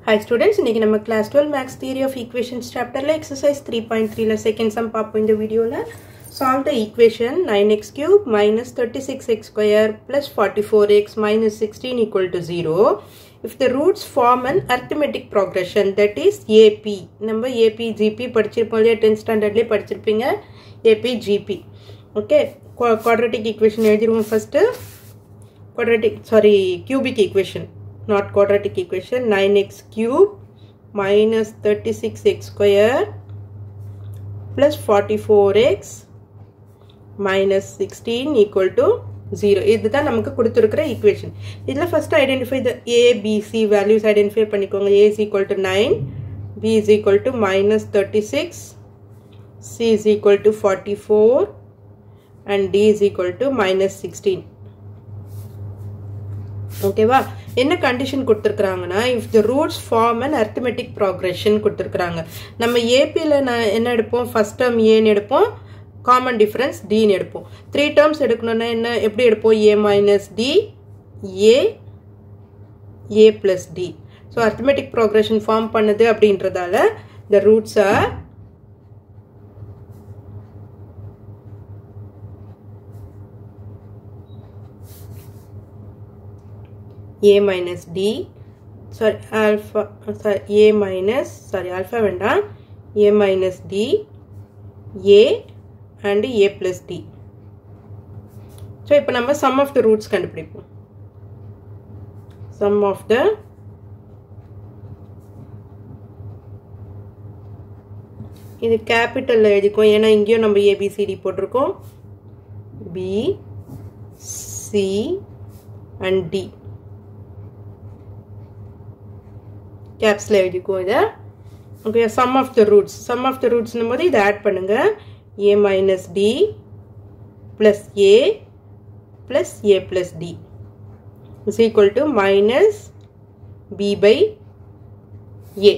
Hi students, இன்னைக்கு நம்ம class 12 Maths Theory of Equations chapterல exercise 3.3ல second sum பார்ப்போம் இந்த வீடியோல. Solve the equation 9x cube minus 36x square plus 44x minus 16 equal to 0 if the roots form an arithmetic progression, that is AP. நம்ம AP GP படிச்சிருப்போம் இல்லையா 10th standardலயே படிச்சிருப்பீங்க AP GP. Okay, quadratic equation எழுதிருவோம் first. Cubic equation, not quadratic equation. 9x cube minus 36x square plus 44x minus 16 equal to 0. இதுதான் நமக்கு கொடுத்திருக்கிற equation. இதுல first identify the a, b, c values identify பண்ணிக்கோங்க. a is equal to 9, b is equal to minus 36, c is equal to 44 and d is equal to minus 16. Okay va, என்ன condition கொடுத்திருக்காங்கன்னா if the roots form an arithmetic progression கொடுத்திருக்காங்க. நம்ம AP ல என்ன எடுப்போம்? first term a ன்னு எடுப்போம், common difference d ன்னு எடுப்போம். 3 terms எடுக்கணும்னா என்ன எப்படி எடுப்போம்? a minus d, a plus d. So arithmetic progression form பண்ணுது அப்படின்றதால the roots are a minus d, alpha வேண்டாம், a minus d, a and a plus d. So இப்போ நம்ம sum of the roots கண்டுபிடிப்போம். Sum of the இது capital எழுதிக்கோ, ஏன்னா இங்கேயும் நம்ம ABCD போட்டிருக்கோம். B, C and D. caps ல எழுதிக்கோ இத. Okay, sum of the roots. Sum of the roots னும்போது இத ஆட் பண்ணுங்க. a minus d plus a plus a plus d is equal to minus b by a.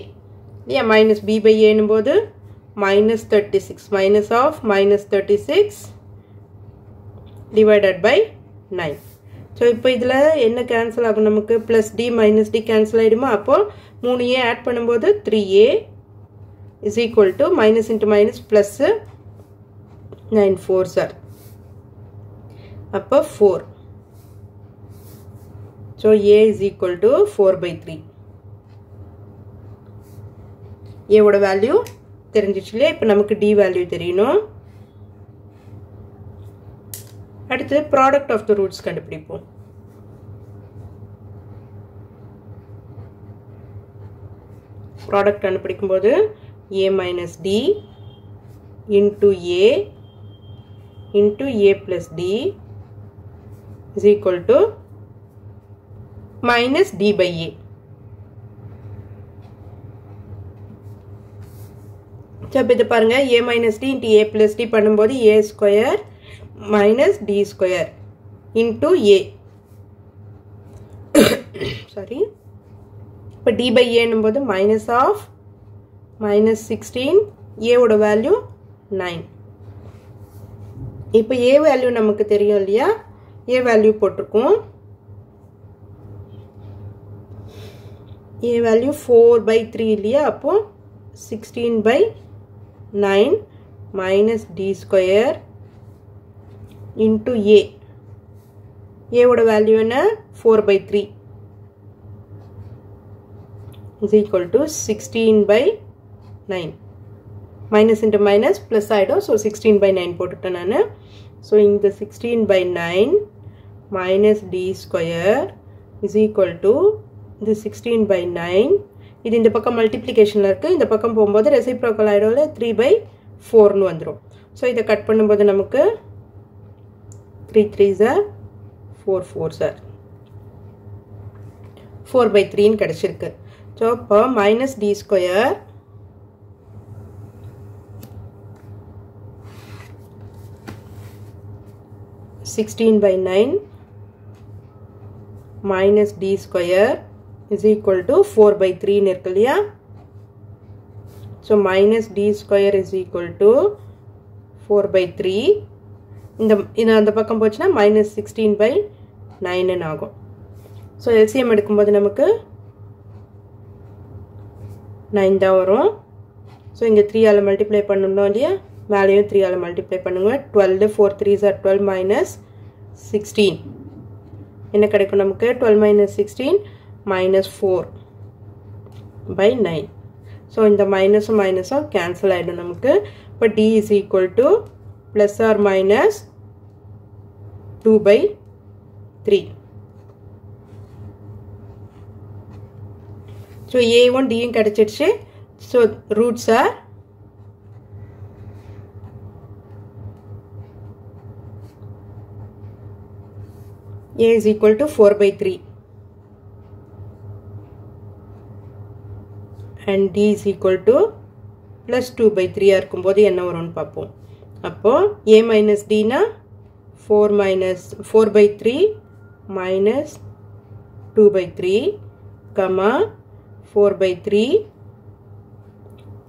இல்லையா, minus b by a னும்போது minus 36, minus of minus 36 divided by 9. So இப்போ இதுல என்ன cancel ஆகும்? நமக்கு plus d minus d cancel ஆயிடுமா? அப்போ 3a add பண்ணும்போது 3a is equal to minus into minus plus 9 4s are. அப்போ 4. So a is equal to 4 by 3. a ஓட வேல்யூ தெரிஞ்சிச்சுலே. இப்போ நமக்கு d வேல்யூ தெரியணும். அடுத்து product of the roots கண்டுபிடிப்போம். product கண்டுபிடிக்கும்போது a minus d into a plus d is equal to minus d by a. சரி இது பாருங்க, a minus d into a plus d பண்ணும்போது a square minus d square into a. sorry, இப்போ d by a னும்போது minus of minus 16, a ஓட value 9. இப்போ a value நமக்கு தெரியும் இல்லையா, a வேல்யூ போட்டிருக்கோம். a வேல்யூ 4 by 3 இல்லையா, அப்போ 16 by 9 minus d square into a. a ஓட வேல்யூ என்ன? 4 by 3 is equal to 16 by 9. Minus into minus plus ஆயிடும். So 16 by 9 போட்டுட்டேன் நானு. So இந்த 16 by 9 minus d square is equal to the 16 by 9. இது இந்த பக்கம் மல்டிப்ளிகேஷன்ல இருக்கு, இந்த பக்கம் போகும்போது ரெசிப்ரோக்கல் ஆயிடும்ல, 3 by 4 னு வந்துரும். So இதை கட் பண்ணும்போது நமக்கு 3 3s are 4 4s are 4 by 3 னு கிடைச்சிருக்கு. So இப்போ minus d square (16 by 9) minus d square is equal to 4 by 3 னு இருக்கு இல்லையா. So minus d square is equal to 4 by 3. இந்த பக்கம் போச்சுன்னா minus 16 by 9 னு ஆகும். So LCM எடுக்கும்போது நமக்கு 9 தான் வரும். ஸோ இங்கே 3ஆல் மல்டிப்ளை பண்ணணும் இல்லையா, மேலேயும் 3ஆல் மல்டிப்ளை பண்ணுங்க. 12 4 3s are 12 minus 16 என்ன கிடைக்கும் நமக்கு? 12 minus 16 minus 4 by 9. ஸோ இந்த மைனஸும் மைனஸும் கேன்சல் ஆகிடும் நமக்கு. இப்போ d is equal to plus or minus 2 by 3. So a1 d கிடைச்சிடுச்சு. So roots are a is equal to 4 by 3 and d is equal to plus 2 by 3 இருக்கும்போது என்ன வரும்னு பார்ப்போம். அப்போ a minus d னா 4 by 3 minus 2 by 3 comma 4 by 3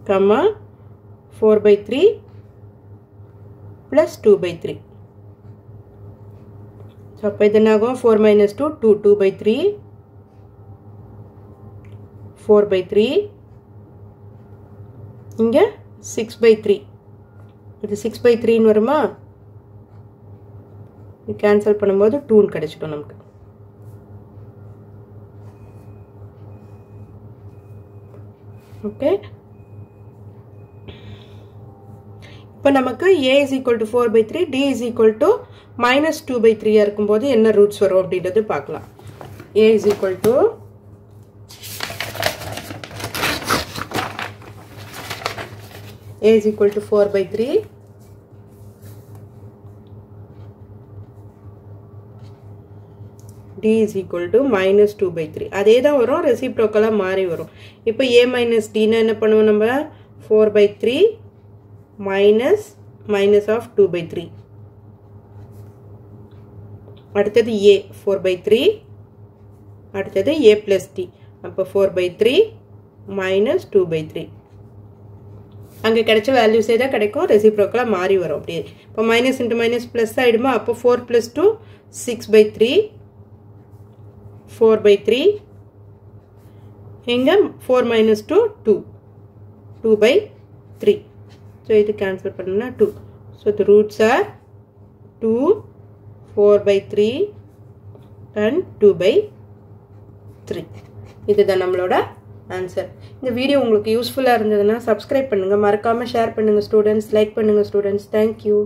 comma 4 by 3 plus 2 by 3. So அப்போ இது என்னாகும்? 4 minus 2 2 by 3 4 by 3 இங்க 6 by 3 இது 6 by 3 ன்னு வருமா? இது கேன்சல் பண்ணும்போது 2 ன்னு கிடைச்சிடும் நமக்கு. ஓகே, இப்போ நமக்கு a is equal to 4 by 3 d is equal to minus 2 by 3 இருக்கும்போது என்ன ரூட்ஸ் வரும் அப்படின்றது பார்க்கலாம். a is equal to a is equal to 4 by 3 d is equal to minus 2 by 3. அதே தான் வரும், ரெசிப்ரோக்கலா மாறி வரும். இப்போ a minus d னா என்ன பண்ணுவோம் நம்ம? 4 by 3 minus of 2 by 3. அடுத்தது a 4 by 3 அடுத்தது a plus d. அப்போ 4 by 3 minus 2 by 3. அங்கே கிடைச்ச வேல்யூஸே தான் கிடைக்கும், ரெசிப்ரோக்கலா மாறி வரும் அப்படியே. இப்போ மைனஸ் இன்ட்டு மைனஸ் ப்ளஸ் ஆகிடுமா? அப்போ 4 plus 2 6 by 3 4 by 3 எங்க 4 minus 2 2 by 3. So இது cancel பண்ணா 2. So the roots are 2 4 by 3 and 2 by 3. இதுதான் நம்மளோட ஆன்சர். இந்த வீடியோ உங்களுக்கு யூஸ்ஃபுல்லா இருந்ததுன்னா சப்ஸ்கிரைப் பண்ணுங்க, மறக்காம ஷேர் பண்ணுங்க ஸ்டூடெண்ட்ஸ், லைக் பண்ணுங்க ஸ்டூடெண்ட்ஸ். Thank you.